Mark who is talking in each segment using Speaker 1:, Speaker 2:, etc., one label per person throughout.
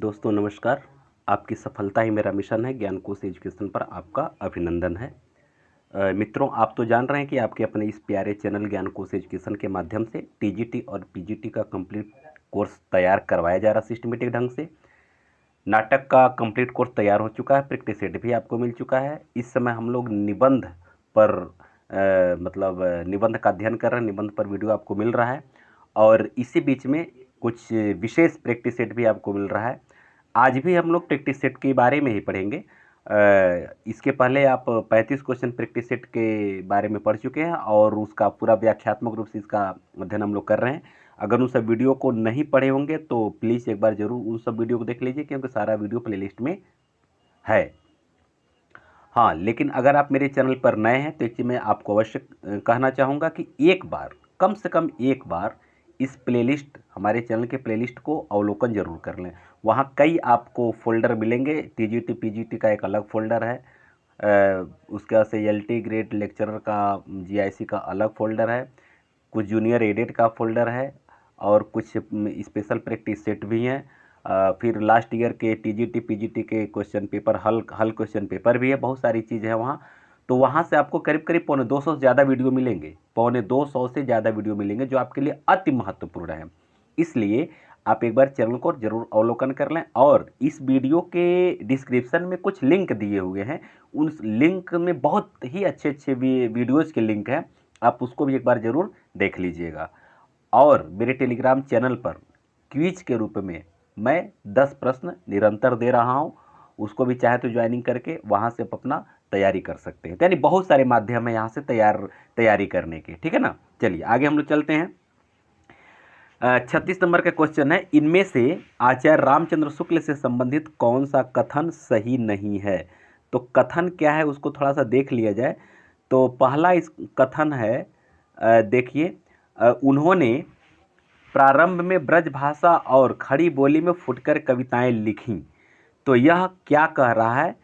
Speaker 1: दोस्तों नमस्कार। आपकी सफलता ही मेरा मिशन है। ज्ञानकोश एजुकेशन पर आपका अभिनंदन है। मित्रों, आप तो जान रहे हैं कि आपके अपने इस प्यारे चैनल ज्ञानकोश एजुकेशन के माध्यम से टीजीटी और पीजीटी का कंप्लीट कोर्स तैयार करवाया जा रहा सिस्टमेटिक ढंग से। नाटक का कंप्लीट कोर्स तैयार हो चुका है, प्रैक्टिस सेट भी आपको मिल चुका है। इस समय हम लोग निबंध पर निबंध का अध्ययन कर रहे हैं। निबंध पर वीडियो आपको मिल रहा है और इसी बीच में कुछ विशेष प्रैक्टिस सेट भी आपको मिल रहा है। आज भी हम लोग प्रैक्टिस सेट के बारे में ही पढ़ेंगे। इसके पहले आप 35 क्वेश्चन प्रैक्टिस सेट के बारे में पढ़ चुके हैं और उसका पूरा व्याख्यात्मक रूप से इसका अध्ययन हम लोग कर रहे हैं। अगर उन सब वीडियो को नहीं पढ़े होंगे तो प्लीज़ एक बार ज़रूर उन सब वीडियो को देख लीजिए, क्योंकि सारा वीडियो प्लेलिस्ट में है। हाँ, लेकिन अगर आप मेरे चैनल पर नए हैं तो एक चीज़ मैं आपको अवश्य कहना चाहूँगा कि एक बार, कम से कम एक बार इस प्लेलिस्ट, हमारे चैनल के प्लेलिस्ट को अवलोकन जरूर कर लें। वहाँ कई आपको फोल्डर मिलेंगे। टीजीटी पीजीटी का एक अलग फोल्डर है, उसके बाद से एलटी ग्रेड लेक्चरर का, जीआईसी का अलग फोल्डर है, कुछ जूनियर एडिट का फोल्डर है और कुछ स्पेशल प्रैक्टिस सेट भी हैं। फिर लास्ट ईयर के टीजीटी पीजीटी के क्वेश्चन पेपर, हल क्वेश्चन पेपर भी है। बहुत सारी चीज़ है वहाँ। तो वहाँ से आपको करीब करीब 250 से ज़्यादा वीडियो मिलेंगे। 250 से ज़्यादा वीडियो मिलेंगे जो आपके लिए अति महत्वपूर्ण है। इसलिए आप एक बार चैनल को जरूर अवलोकन कर लें। और इस वीडियो के डिस्क्रिप्शन में कुछ लिंक दिए हुए हैं। उन लिंक में बहुत ही अच्छे अच्छे वीडियोज़ के लिंक हैं, आप उसको भी एक बार ज़रूर देख लीजिएगा। और मेरे टेलीग्राम चैनल पर क्विज के रूप में मैं 10 प्रश्न निरंतर दे रहा हूं, उसको भी चाहे तो ज्वाइनिंग करके वहां से आप अपना तैयारी कर सकते हैं। यानी बहुत सारे माध्यम है यहाँ से तैयारी करने के, ठीक है ना। चलिए आगे हम लोग चलते हैं। 36 नंबर का क्वेश्चन है, इनमें से आचार्य रामचंद्र शुक्ल से संबंधित कौन सा कथन सही नहीं है। तो कथन क्या है उसको थोड़ा सा देख लिया जाए। तो पहला इस कथन है, देखिए, उन्होंने प्रारंभ में ब्रज भाषा और खड़ी बोली में फुटकर कविताएं लिखीं। तो यह क्या कह रहा है?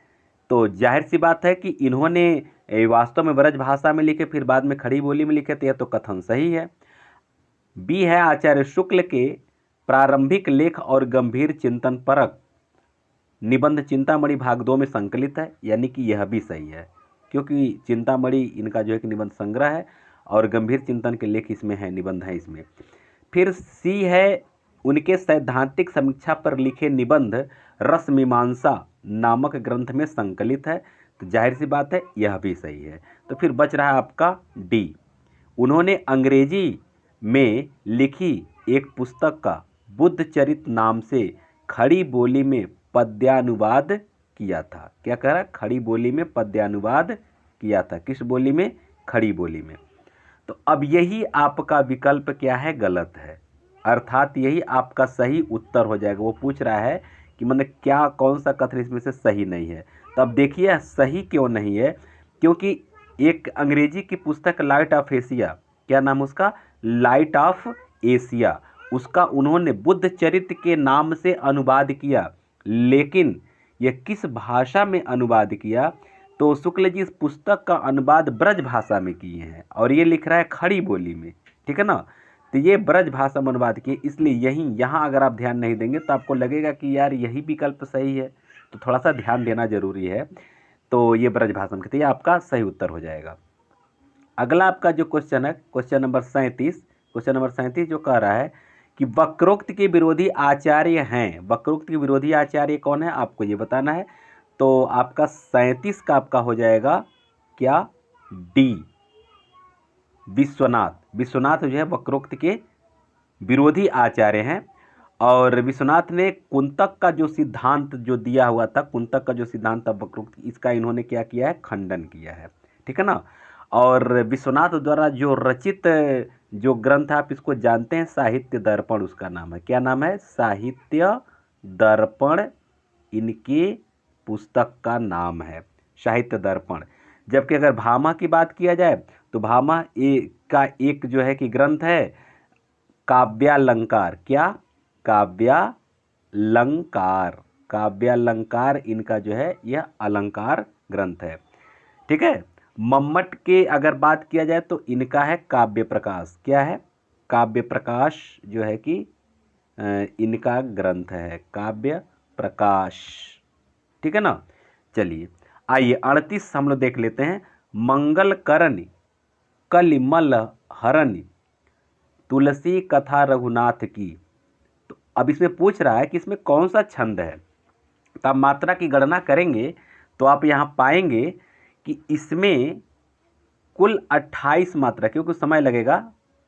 Speaker 1: तो जाहिर सी बात है कि इन्होंने वास्तव में ब्रज भाषा में लिखे, फिर बाद में खड़ी बोली में लिखे, तो यह तो कथन सही है। बी है, आचार्य शुक्ल के प्रारंभिक लेख और गंभीर चिंतन परक निबंध चिंतामणि भाग 2 में संकलित है, यानी कि यह भी सही है, क्योंकि चिंतामणि इनका जो है कि निबंध संग्रह है और गंभीर चिंतन के लेख इसमें है, निबंध है इसमें। फिर सी है, उनके सैद्धांतिक समीक्षा पर लिखे निबंध रसमीमांसा नामक ग्रंथ में संकलित है। तो जाहिर सी बात है यह भी सही है। तो फिर बच रहा है आपका डी, उन्होंने अंग्रेजी में लिखी एक पुस्तक का बुद्ध चरित नाम से खड़ी बोली में पद्यानुवाद किया था। क्या कह रहा है? खड़ी बोली में पद्यानुवाद किया था। किस बोली में? खड़ी बोली में। तो अब यही आपका विकल्प क्या है? गलत है, अर्थात यही आपका सही उत्तर हो जाएगा। वो पूछ रहा है कि मतलब क्या, कौन सा कथन इसमें से सही नहीं है। तो अब देखिए सही क्यों नहीं है, क्योंकि एक अंग्रेजी की पुस्तक लाइट ऑफ एशिया, क्या नाम उसका? लाइट ऑफ एशिया, उसका उन्होंने बुद्ध चरित्र के नाम से अनुवाद किया, लेकिन यह किस भाषा में अनुवाद किया? तो शुक्ल जी इस पुस्तक का अनुवाद ब्रज भाषा में किए हैं और ये लिख रहा है खड़ी बोली में, ठीक है ना। तो ये ब्रज भाषा में अनुवाद किए, इसलिए यहाँ अगर आप ध्यान नहीं देंगे तो आपको लगेगा कि यार यही विकल्प सही है। तो थोड़ा सा ध्यान देना जरूरी है। तो ये ब्रज भाषा में, तो ये आपका सही उत्तर हो जाएगा। अगला आपका जो क्वेश्चन है, क्वेश्चन नंबर 37 जो कह रहा है कि वक्रोक्त के विरोधी आचार्य हैं। वक्रोक्त के विरोधी आचार्य कौन है आपको ये बताना है। तो आपका 37 का आपका हो जाएगा क्या? डी, विश्वनाथ। विश्वनाथ जो है वक्रोक्त के विरोधी आचार्य हैं। और विश्वनाथ ने कुंतक का जो सिद्धांत जो दिया हुआ था, कुंतक का जो सिद्धांत था वक्रोक्त, इसका इन्होंने क्या किया है? खंडन किया है, ठीक है ना। और विश्वनाथ द्वारा जो रचित जो ग्रंथ है, आप इसको जानते हैं, साहित्य दर्पण उसका नाम है। क्या नाम है? साहित्य दर्पण इनके पुस्तक का नाम है, साहित्य दर्पण। जबकि अगर भामा की बात किया जाए तो भामा का एक जो है कि ग्रंथ है काव्यालंकार। क्या? काव्यालंकार। काव्यालंकार इनका जो है यह अलंकार ग्रंथ है, ठीक है। मम्मट के अगर बात किया जाए तो इनका है काव्य प्रकाश। क्या है? काव्य प्रकाश जो है कि इनका ग्रंथ है, काव्य प्रकाश। ठीक है ना। चलिए आइए 38 हम लोग देख लेते हैं। मंगल करण कलिमल हरण तुलसी कथा रघुनाथ की। तो अब इसमें पूछ रहा है कि इसमें कौन सा छंद है। तो आप मात्रा की गणना करेंगे तो आप यहाँ पाएंगे कि इसमें कुल 28 मात्रा, क्योंकि समय लगेगा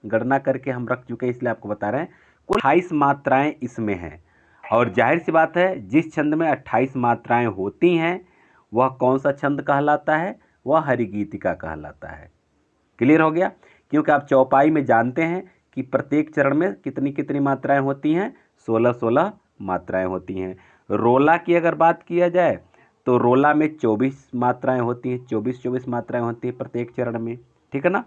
Speaker 1: गणना करके हम रख चुके हैं इसलिए आपको बता रहे हैं, कुल 28 मात्राएं इसमें हैं। और जाहिर सी बात है जिस छंद में 28 मात्राएं होती हैं वह कौन सा छंद कहलाता है, वह हरिगीतिका कहलाता है। क्लियर हो गया। क्योंकि आप चौपाई में जानते हैं कि प्रत्येक चरण में कितनी कितनी मात्राएं होती हैं, 16-16 मात्राएं होती हैं। रोला की अगर बात किया जाए तो रोला में 24 मात्राएं होती हैं, 24-24 मात्राएं होती हैं प्रत्येक चरण में। ठीक है ना।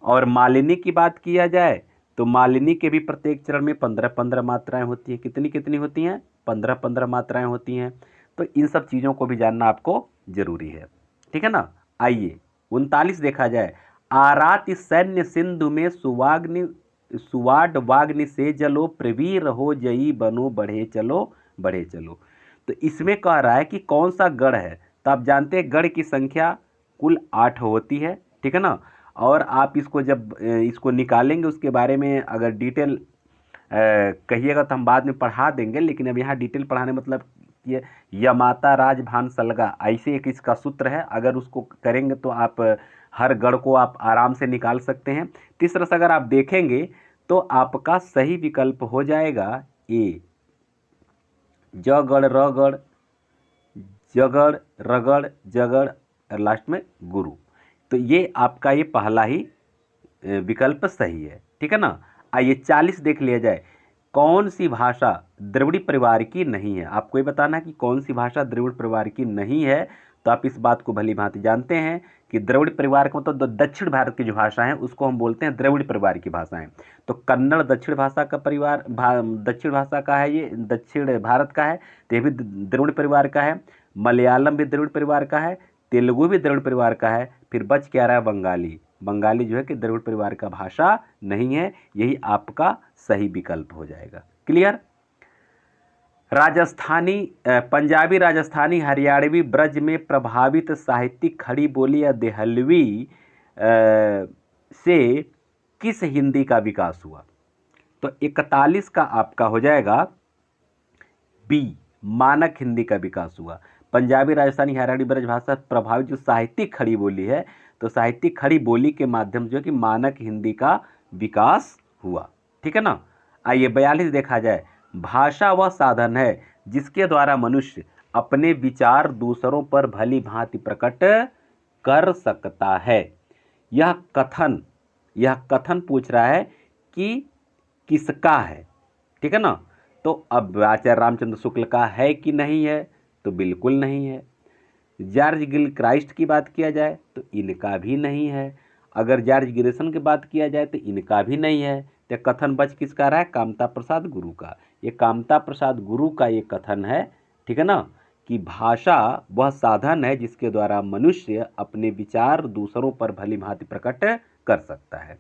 Speaker 1: और मालिनी की बात किया जाए तो मालिनी के भी प्रत्येक चरण में 15-15 मात्राएं होती हैं। कितनी कितनी होती हैं, 15-15 मात्राएं होती हैं। तो इन सब चीज़ों को भी जानना आपको जरूरी है। ठीक है ना। आइए 39 देखा जाए। आरात सैन्य सिंधु में सुवाग्नि सुवाड वाग्नि से जलो प्रवीर हो जई बनो बढ़े चलो बढ़े चलो। तो इसमें कह रहा है कि कौन सा गढ़ है। तो आप जानते हैं गढ़ की संख्या कुल 8 होती है। ठीक है ना। और आप इसको जब इसको निकालेंगे उसके बारे में अगर डिटेल कहिएगा तो हम बाद में पढ़ा देंगे, लेकिन अब यहाँ डिटेल पढ़ाने मतलब ये यमाता राज भान सलगा ऐसे एक इसका सूत्र है। अगर उसको करेंगे तो आप हर गढ़ को आप आराम से निकाल सकते हैं। तो इस तरह से अगर आप देखेंगे तो आपका सही विकल्प हो जाएगा ए, जगड़ रगड़ जगड़ रगड़ जगड़ और लास्ट में गुरु। तो ये आपका ये पहला ही विकल्प सही है। ठीक है ना। आइए 40 देख लिया जाए। कौन सी भाषा द्रविड़ परिवार की नहीं है। आपको ये बताना है कि कौन सी भाषा द्रविड़ परिवार की नहीं है। तो आप इस बात को भली भांति जानते हैं कि द्रविड़ परिवार का मतलब दक्षिण भारत की जो भाषा है उसको हम बोलते हैं द्रविड़ परिवार की भाषाएं। तो कन्नड़ दक्षिण भाषा का परिवार दक्षिण भाषा का है, ये दक्षिण भारत का है, तो ये भी द्रविड़ परिवार का है। मलयालम भी द्रविड़ परिवार का है, तेलुगु भी द्रविड़ परिवार का है। फिर बच क्या रहा है, बंगाली। बंगाली जो है कि द्रविड़ परिवार का भाषा नहीं है। यही आपका सही विकल्प हो जाएगा। क्लियर। राजस्थानी पंजाबी राजस्थानी हरियाणवी ब्रज में प्रभावित साहित्यिक खड़ी बोली या देहलवी से किस हिंदी का विकास हुआ। तो 41 का आपका हो जाएगा बी, मानक हिंदी का विकास हुआ। पंजाबी राजस्थानी हरियाणवी ब्रज भाषा प्रभावित जो साहित्यिक खड़ी बोली है, तो साहित्यिक खड़ी बोली के माध्यम से जो कि मानक हिंदी का विकास हुआ। ठीक है ना। आइए 42 देखा जाए। भाषा वह साधन है जिसके द्वारा मनुष्य अपने विचार दूसरों पर भली भांति प्रकट कर सकता है। यह कथन पूछ रहा है कि किसका है। ठीक है ना। तो अब आचार्य रामचंद्र शुक्ल का है कि नहीं है, तो बिल्कुल नहीं है। जॉर्ज गिल क्राइस्ट की बात किया जाए तो इनका भी नहीं है। अगर जॉर्ज गिरिसन की बात किया जाए तो इनका भी नहीं है। तो कथन बच किसका रहा है, कामता प्रसाद गुरु का। ये कामता प्रसाद गुरु का ये कथन है। ठीक है ना, कि भाषा वह साधन है जिसके द्वारा मनुष्य अपने विचार दूसरों पर भली भांति प्रकट कर सकता है।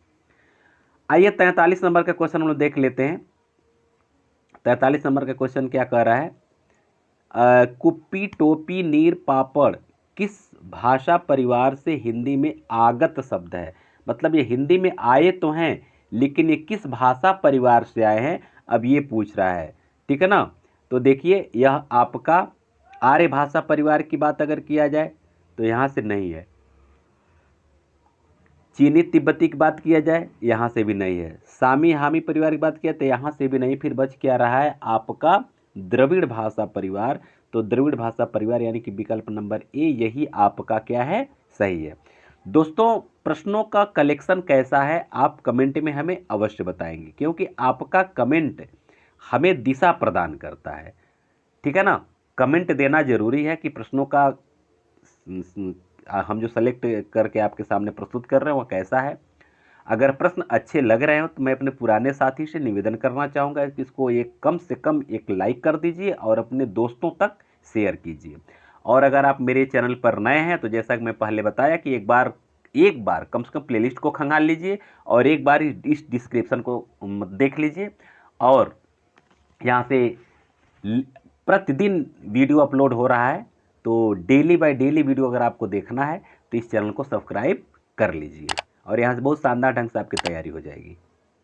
Speaker 1: आइए 43 नंबर का क्वेश्चन हम लोग देख लेते हैं। 43 नंबर का क्वेश्चन क्या कह रहा है, कुप्पी टोपी नीर पापड़ किस भाषा परिवार से हिंदी में आगत शब्द है। मतलब ये हिंदी में आए तो हैं लेकिन ये किस भाषा परिवार से आए हैं, अब ये पूछ रहा है। ठीक है ना। तो देखिए यह आपका आर्य भाषा परिवार की बात अगर किया जाए तो यहाँ से नहीं है। चीनी तिब्बती की बात किया जाए यहाँ से भी नहीं है। सामी हामी परिवार की बात किया तो यहाँ से भी नहीं। फिर बच क्या रहा है आपका द्रविड़ भाषा परिवार। तो द्रविड़ भाषा परिवार यानी कि विकल्प नंबर ए यही आपका क्या है, सही है। दोस्तों प्रश्नों का कलेक्शन कैसा है आप कमेंट में हमें अवश्य बताएंगे, क्योंकि आपका कमेंट हमें दिशा प्रदान करता है। ठीक है ना। कमेंट देना जरूरी है कि प्रश्नों का हम जो सेलेक्ट करके आपके सामने प्रस्तुत कर रहे हैं वह कैसा है। अगर प्रश्न अच्छे लग रहे हो तो मैं अपने पुराने साथी से निवेदन करना चाहूँगा कि इसको एक कम से कम एक लाइक कर दीजिए और अपने दोस्तों तक शेयर कीजिए। और अगर आप मेरे चैनल पर नए हैं तो जैसा कि मैं पहले बताया कि एक बार कम से कम प्लेलिस्ट को खंगाल लीजिए और एक बार इस डिस्क्रिप्शन को देख लीजिए और यहाँ से प्रतिदिन वीडियो अपलोड हो रहा है, तो डेली बाय डेली वीडियो अगर आपको देखना है तो इस चैनल को सब्सक्राइब कर लीजिए और यहाँ से बहुत शानदार ढंग से आपकी तैयारी हो जाएगी।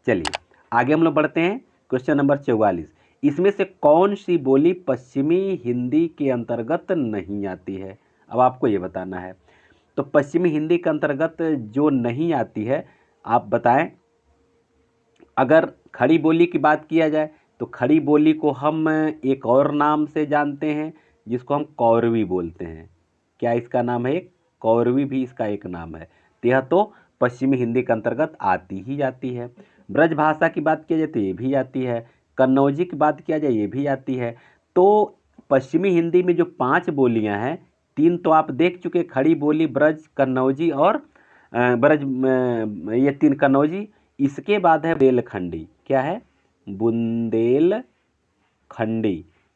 Speaker 1: चलिए आगे हम लोग बढ़ते हैं। क्वेश्चन नंबर 44, इसमें से कौन सी बोली पश्चिमी हिंदी के अंतर्गत नहीं आती है? अब आपको ये बताना है। तो पश्चिमी हिंदी के अंतर्गत जो नहीं आती है आप बताएं। अगर खड़ी बोली की बात किया जाए तो खड़ी बोली को हम एक और नाम से जानते हैं जिसको हम कौरवी बोलते हैं। क्या इसका नाम है? कौरवी भी इसका एक नाम है। तो यह तो पश्चिमी हिंदी के अंतर्गत आती ही जाती है। ब्रज भाषा की बात किया जाए तो ये भी आती है। कन्नौजी की बात किया जाए ये भी आती है। तो पश्चिमी हिंदी में जो 5 बोलियां हैं, 3 तो आप देख चुके, खड़ी बोली, ब्रज, कन्नौजी और ये 3 कन्नौजी। इसके बाद है बुंदेलखंडी। क्या है? बुंदेलखंडी।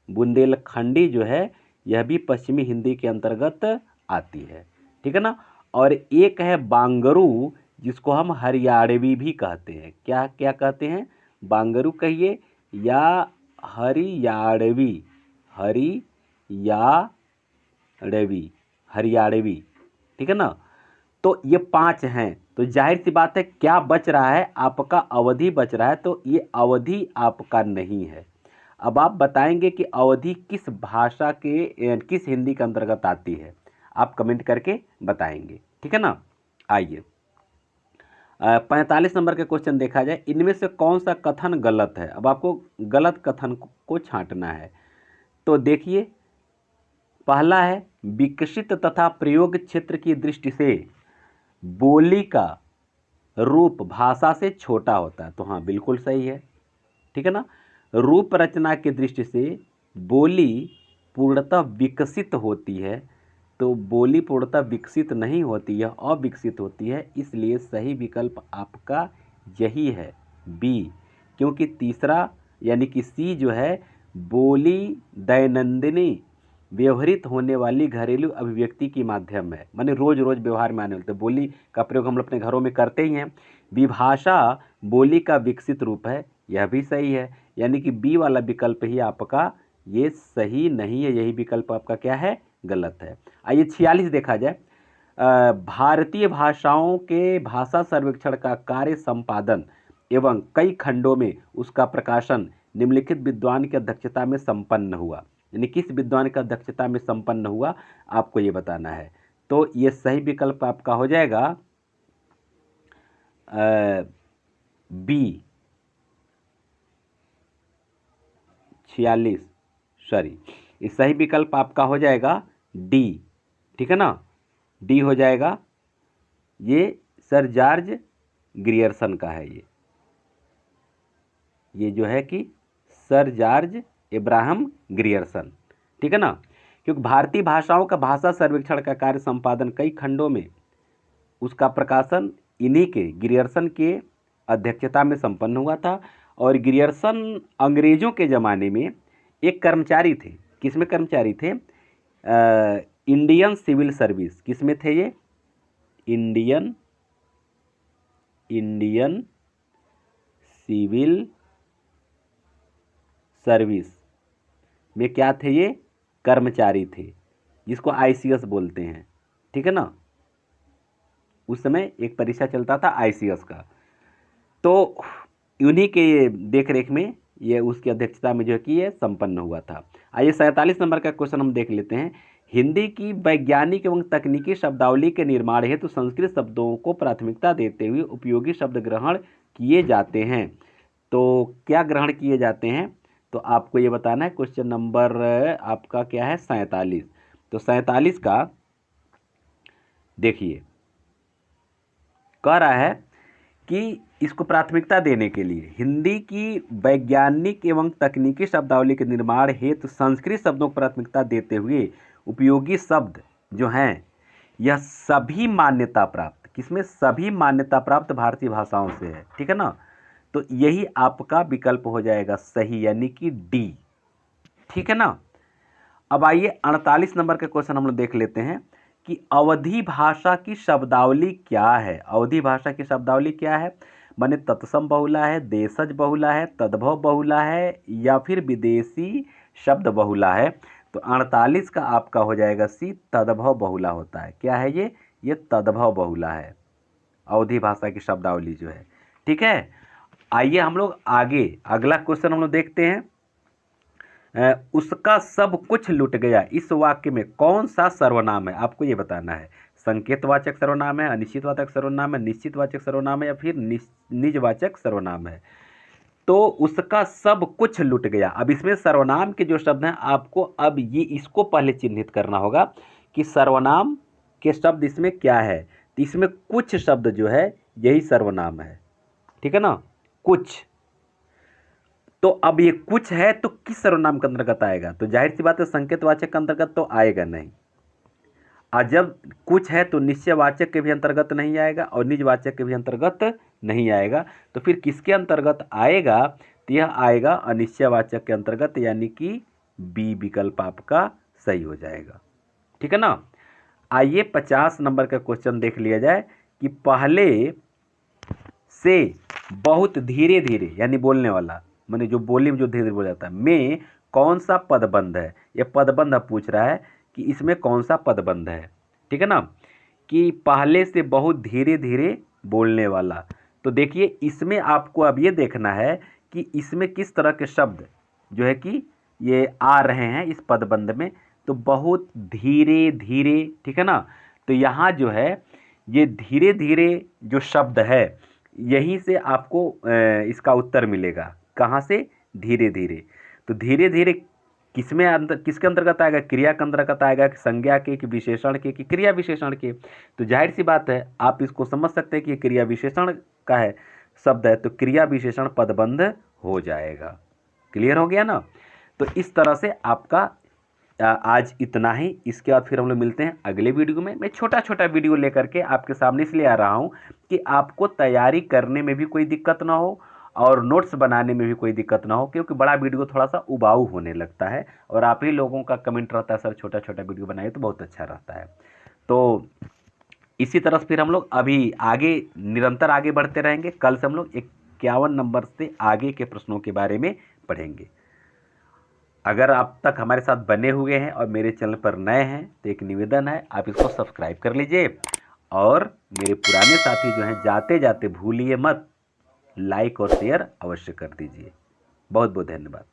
Speaker 1: बुंदेलखंडी जो है यह भी पश्चिमी हिंदी के अंतर्गत आती है, ठीक है ना। और एक है बांगरू जिसको हम हरियाणवी भी कहते हैं। क्या क्या कहते हैं? बांगरू कहिए या हरियाणवी। हरियाणवी, ठीक है ना। तो ये 5 हैं। तो जाहिर सी बात है क्या बच रहा है? आपका अवधि बच रहा है। तो ये अवधि आपका नहीं है। अब आप बताएंगे कि अवधि किस भाषा के, किस हिंदी के अंतर्गत आती है, आप कमेंट करके बताएंगे, ठीक है ना। आइए 45 नंबर का क्वेश्चन देखा जाए। इनमें से कौन सा कथन गलत है? अब आपको गलत कथन को छांटना है। तो देखिए, पहला है विकसित तथा प्रयोग क्षेत्र की दृष्टि से बोली का रूप भाषा से छोटा होता है। तो हाँ, बिल्कुल सही है, ठीक है ना। रूप रचना की दृष्टि से बोली पूर्णतः विकसित होती है। तो बोली पूर्णतः विकसित नहीं होती है, अविकसित होती है। इसलिए सही विकल्प आपका यही है, बी। क्योंकि तीसरा यानी कि सी जो है, बोली दैनंदिनी व्यवहृत होने वाली घरेलू अभिव्यक्ति की माध्यम है, माने रोज रोज व्यवहार में आने वाले। तो बोली का प्रयोग हम अपने घरों में करते ही हैं। विभाषा बोली का विकसित रूप है, यह भी सही है। यानी कि बी वाला विकल्प ही आपका ये सही नहीं है, यही विकल्प आपका क्या है? गलत है। आइए 46 देखा जाए। भारतीय भाषाओं के भाषा सर्वेक्षण का कार्य संपादन एवं कई खंडों में उसका प्रकाशन निम्नलिखित विद्वान की अध्यक्षता में संपन्न हुआ। यानी किस विद्वान की अध्यक्षता में संपन्न हुआ, आपको ये बताना है। तो ये सही विकल्प आपका हो जाएगा बी 46, सॉरी, इस सही विकल्प आपका हो जाएगा डी, ठीक है ना। डी हो जाएगा। ये सर जॉर्ज ग्रियर्सन का है। ये जो है कि सर जॉर्ज इब्राहिम ग्रियर्सन, ठीक है ना। क्योंकि भारतीय भाषाओं का भाषा सर्वेक्षण का कार्य संपादन कई खंडों में उसका प्रकाशन इन्हीं के, ग्रियर्सन के अध्यक्षता में संपन्न हुआ था। और ग्रियर्सन अंग्रेजों के ज़माने में एक कर्मचारी थे। किसमें कर्मचारी थे? Indian civil service. किसमें थे ये? इंडियन सिविल सर्विस में क्या थे ये? कर्मचारी थे, जिसको आईसीएस बोलते हैं, ठीक है ना। उस समय एक परीक्षा चलता था आईसीएस का। तो उन्हीं के देखरेख में ये, उसकी अध्यक्षता में जो है कि ये संपन्न हुआ था। आइए 47 नंबर का क्वेश्चन हम देख लेते हैं। हिंदी की वैज्ञानिक एवं तकनीकी शब्दावली के निर्माण हेतु संस्कृत शब्दों को प्राथमिकता देते हुए उपयोगी शब्द ग्रहण किए जाते हैं। तो क्या ग्रहण किए जाते हैं? तो आपको ये बताना है। क्वेश्चन नंबर आपका क्या है? 47। तो 47 का देखिए, कह रहा है कि इसको प्राथमिकता देने के लिए हिंदी की वैज्ञानिक एवं तकनीकी शब्दावली के निर्माण हेतु संस्कृत शब्दों को प्राथमिकता देते हुए उपयोगी शब्द जो हैं यह सभी मान्यता प्राप्त, किसमें? सभी मान्यता प्राप्त भारतीय भाषाओं से है, ठीक है ना। तो यही आपका विकल्प हो जाएगा सही, यानी कि डी, ठीक है ना। अब आइए 48 नंबर का क्वेश्चन हम लोग देख लेते हैं कि अवधी भाषा की शब्दावली क्या है। अवधी भाषा की शब्दावली क्या है? माने तत्सम बहुला है, देशज बहुला है, तद्भव बहुला है, या फिर विदेशी शब्द बहुला है, तो 48 का आपका हो जाएगा सी, तद्भव बहुला होता है। क्या है ये तद्भव बहुला है, अवधी भाषा की शब्दावली जो है। ठीक है, आइए हम लोग आगे अगला क्वेश्चन हम लोग देखते हैं। उसका सब कुछ लुट गया, इस वाक्य में कौन सा सर्वनाम है, आपको ये बताना है। संकेतवाचक सर्वनाम है, अनिश्चितवाचक सर्वनाम है, निश्चितवाचक सर्वनाम है, या फिर निजवाचक सर्वनाम है। तो उसका सब कुछ लुट गया। अब इसमें सर्वनाम के जो शब्द हैं, आपको अब ये इसको पहले चिन्हित करना होगा कि सर्वनाम के शब्द इसमें क्या है। तो इसमें कुछ शब्द जो है यही सर्वनाम है, ठीक है ना, कुछ। तो अब ये कुछ है तो किस सर्वनाम के अंतर्गत आएगा, तो जाहिर सी बात है संकेतवाचक के अंतर्गत तो आएगा नहीं। और जब कुछ है तो निश्चयवाचक के भी अंतर्गत नहीं आएगा और निजवाचक के भी अंतर्गत नहीं आएगा। तो फिर किसके अंतर्गत आएगा, तो यह आएगा अनिश्चयवाचक के अंतर्गत, यानी कि बी विकल्प आपका सही हो जाएगा। ठीक है ना। आइए 50 नंबर का क्वेश्चन देख लिया जाए कि पहले से बहुत धीरे धीरे, यानी बोलने वाला माने जो बोली में जो धीरे धीरे बोल जाता है, में कौन सा पदबंध है। यह पदबंध पूछ रहा है कि इसमें कौन सा पदबंध है। ठीक है ना, कि पहले से बहुत धीरे धीरे बोलने वाला। तो देखिए इसमें आपको अब ये देखना है कि इसमें किस तरह के शब्द जो है कि ये आ रहे हैं इस पदबंध में। तो बहुत धीरे धीरे, ठीक है ना, तो यहाँ जो है ये धीरे धीरे जो शब्द है यहीं से आपको इसका उत्तर मिलेगा। कहाँ से, धीरे धीरे। तो धीरे धीरे किसमें किसके अंतर्गत आएगा, क्रिया के अंतर्गत आएगा कि संज्ञा के, कि विशेषण के, कि क्रिया विशेषण के। तो जाहिर सी बात है आप इसको समझ सकते हैं कि क्रिया विशेषण का है शब्द है, तो क्रिया विशेषण पदबंध हो जाएगा। क्लियर हो गया ना। तो इस तरह से आपका आज इतना ही। इसके बाद फिर हम लोग मिलते हैं अगले वीडियो में। मैं छोटा छोटा वीडियो लेकर के आपके सामने इसलिए आ रहा हूँ कि आपको तैयारी करने में भी कोई दिक्कत ना हो और नोट्स बनाने में भी कोई दिक्कत ना हो, क्योंकि बड़ा वीडियो थोड़ा सा उबाऊ होने लगता है और आप ही लोगों का कमेंट रहता है सर छोटा छोटा वीडियो बनाइए तो बहुत अच्छा रहता है। तो इसी तरह से फिर हम लोग अभी आगे निरंतर आगे बढ़ते रहेंगे। कल से हम लोग 51 नंबर से आगे के प्रश्नों के बारे में पढ़ेंगे। अगर आप तक हमारे साथ बने हुए हैं और मेरे चैनल पर नए हैं तो एक निवेदन है, आप इसको सब्सक्राइब कर लीजिए। और मेरे पुराने साथी जो हैं जाते जाते भूलिए मत लाइक और शेयर अवश्य कर दीजिए। बहुत बहुत धन्यवाद।